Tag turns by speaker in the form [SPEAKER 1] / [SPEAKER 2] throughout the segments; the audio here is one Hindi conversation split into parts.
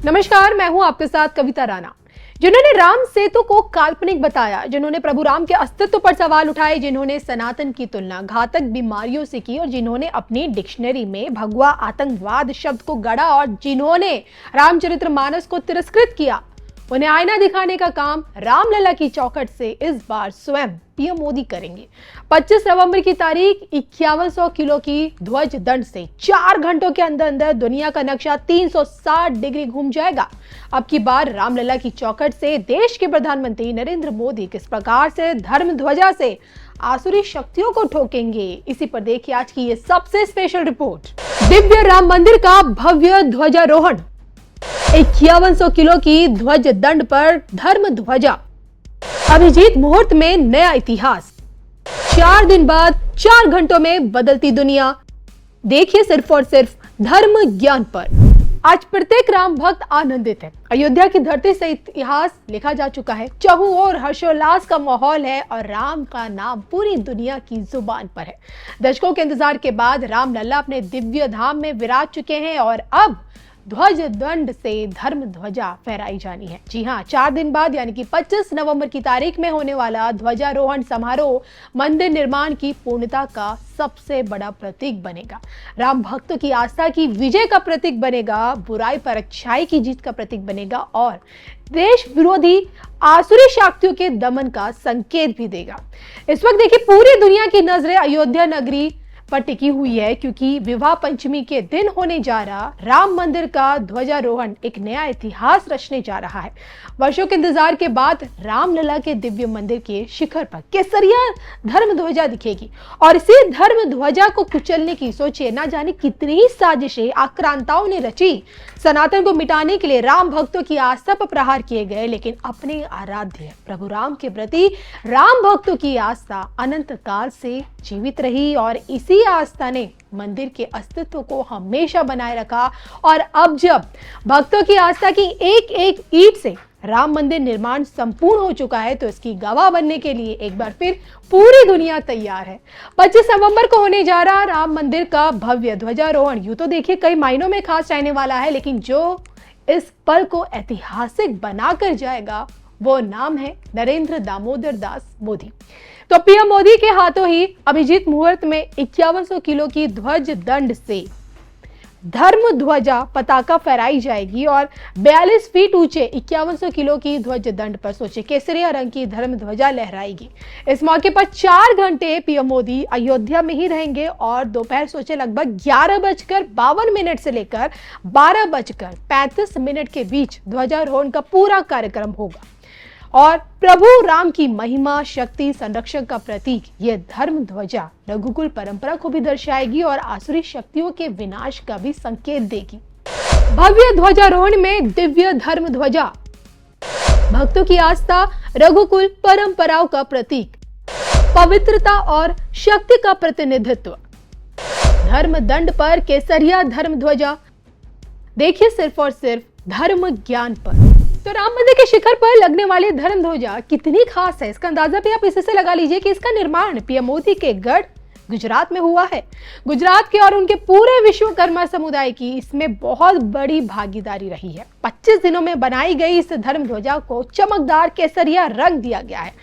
[SPEAKER 1] नमस्कार, मैं हूं आपके साथ कविता राणा। जिन्होंने राम सेतु को काल्पनिक बताया, जिन्होंने प्रभु राम के अस्तित्व पर सवाल उठाए, जिन्होंने सनातन की तुलना घातक बीमारियों से की और जिन्होंने अपनी डिक्शनरी में भगवा आतंकवाद शब्द को गढ़ा और जिन्होंने रामचरितमानस को तिरस्कृत किया, उन्हें आईना दिखाने का काम रामलला की चौखट से इस बार स्वयं पीएम मोदी करेंगे। 25 नवंबर की तारीख 5100 किलो की ध्वज दंड से 4 घंटों के अंदर अंदर दुनिया का नक्शा 360 डिग्री घूम जाएगा। अब की बार रामलला की चौखट से देश के प्रधानमंत्री नरेंद्र मोदी किस प्रकार से धर्म ध्वजा से आसुरी शक्तियों को ठोकेंगे, इसी पर देखिए आज की ये सबसे स्पेशल रिपोर्ट। दिव्य राम मंदिर का भव्य ध्वजारोहण, 5100 किलो की ध्वज दंड पर धर्म ध्वजा, अभिजीत मुहूर्त में नया इतिहास। 4 दिन बाद 4 घंटों में बदलती दुनिया। देखिए सिर्फ और सिर्फ धर्म ज्ञान पर। आज प्रत्येक राम भक्त आनंदित है। अयोध्या की धरती से इतिहास लिखा जा चुका है। चारों ओर हर्षोल्लास का माहौल है और राम का नाम पूरी दुनिया की जुबान पर है। दशकों के इंतजार के बाद रामलला अपने दिव्य धाम में विराज चुके हैं और अब ध्वज दंड से धर्म ध्वजा फहराई जानी है। जी हाँ, 4 दिन बाद यानी कि 25 नवंबर की तारीख में होने वाला ध्वजारोहण समारोह मंदिर निर्माण की पूर्णता का सबसे बड़ा प्रतीक बनेगा। राम भक्तों की आस्था की विजय का प्रतीक बनेगा, बुराई पर अच्छाई की जीत का प्रतीक बनेगा और देश विरोधी आसुरी शक्तियों के दमन का संकेत भी देगा। इस वक्त देखिए पूरी दुनिया की नजरें अयोध्या नगरी पर टिकी हुई है, क्योंकि विवाह पंचमी के दिन होने जा रहा राम मंदिर का ध्वजारोहण एक नया इतिहास रचने जा रहा है। वर्षों के इंतजार के बाद रामलला के दिव्य मंदिर के शिखर पर केसरिया धर्म ध्वजा दिखेगी और इसी धर्म ध्वजा को कुचलने की सोचे ना जाने कितनी साजिशें आक्रांताओं ने रची। सनातन को मिटाने के लिए राम भक्तों की आस्था पर प्रहार किए गए, लेकिन अपने आराध्य प्रभु राम के प्रति राम भक्तों की आस्था अनंत काल से जीवित रही और इसी आस्था ने मंदिर के अस्तित्व को हमेशा बनाए रखा। और अब जब भक्तों की आस्था की एक एक ईंट से राम मंदिर निर्माण संपूर्ण हो चुका है, तो इसकी गवाह बनने के लिए एक बार फिर पूरी दुनिया तैयार है। 25 नवंबर को होने जा रहा राम मंदिर का भव्य ध्वजारोहण यूं तो देखिए कई मायनों में खास रहने वाला है, लेकिन जो इस पल को ऐतिहासिक बनाकर जाएगा वो नाम है नरेंद्र दामोदर दास मोदी। तो पीएम मोदी के हाथों ही अभिजीत मुहूर्त में 5100 किलो की ध्वज दंड से धर्म ध्वजा पताका फहराई जाएगी और 42 फीट ऊंचे 5100 किलो की ध्वज दंड पर सोचे केसरिया रंग की धर्म ध्वजा लहराएगी। इस मौके पर 4 घंटे पीएम मोदी अयोध्या में ही रहेंगे और दोपहर सोचे लगभग 11:52 से लेकर 12:35 के बीच ध्वजारोहण का पूरा कार्यक्रम होगा और प्रभु राम की महिमा, शक्ति, संरक्षण का प्रतीक ये धर्म ध्वजा रघुकुल परंपरा को भी दर्शाएगी और आसुरी शक्तियों के विनाश का भी संकेत देगी। भव्य ध्वजारोहण में दिव्य धर्म ध्वजा, भक्तों की आस्था, रघुकुल परंपराओं का प्रतीक, पवित्रता और शक्ति का प्रतिनिधित्व, धर्म दंड पर केसरिया धर्म ध्वजा। देखिए सिर्फ और सिर्फ धर्म ज्ञान पर। तो राम मंदिर के शिखर पर लगने वाली धर्म ध्वजा कितनी खास है, इसका अंदाजा भी आप इसी से लगा लीजिए कि इसका निर्माण पीएम मोदी के गढ़ गुजरात में हुआ है। गुजरात के और उनके पूरे विश्वकर्मा समुदाय की इसमें बहुत बड़ी भागीदारी रही है। 25 दिनों में बनाई गई इस धर्म ध्वजा को चमकदार केसरिया रंग दिया गया है।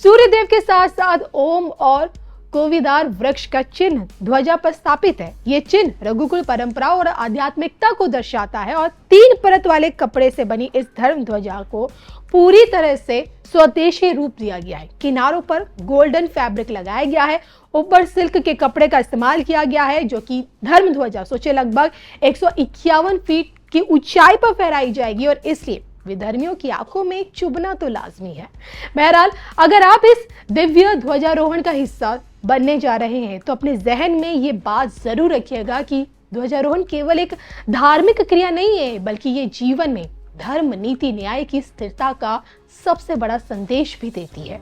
[SPEAKER 1] सूर्य देव के साथ साथ ओम और कोविदार वृक्ष का चिन्ह ध्वजा पर स्थापित है। ये चिन्ह रघुकुल परंपरा और आध्यात्मिकता को दर्शाता है और 3 परत वाले कपड़े से बनी इस धर्म ध्वजा को पूरी तरह से स्वदेशी रूप दिया गया है। किनारों पर गोल्डन फैब्रिक लगाया गया है, ऊपर सिल्क के कपड़े का इस्तेमाल किया गया है, जो कि धर्म ध्वजा सोचे लगभग 151 फीट की ऊंचाई पर फहराई जाएगी और इसलिए विधर्मियों की आंखों में चुभना तो लाजमी है। बहरहाल अगर आप इस दिव्य ध्वजारोहण का हिस्सा बनने जा रहे हैं तो अपने जहन में ये बात जरूर रखिएगा कि ध्वजारोहण केवल एक धार्मिक क्रिया नहीं है, बल्कि ये जीवन में धर्म, नीति, न्याय की स्थिरता का सबसे बड़ा संदेश भी देती है।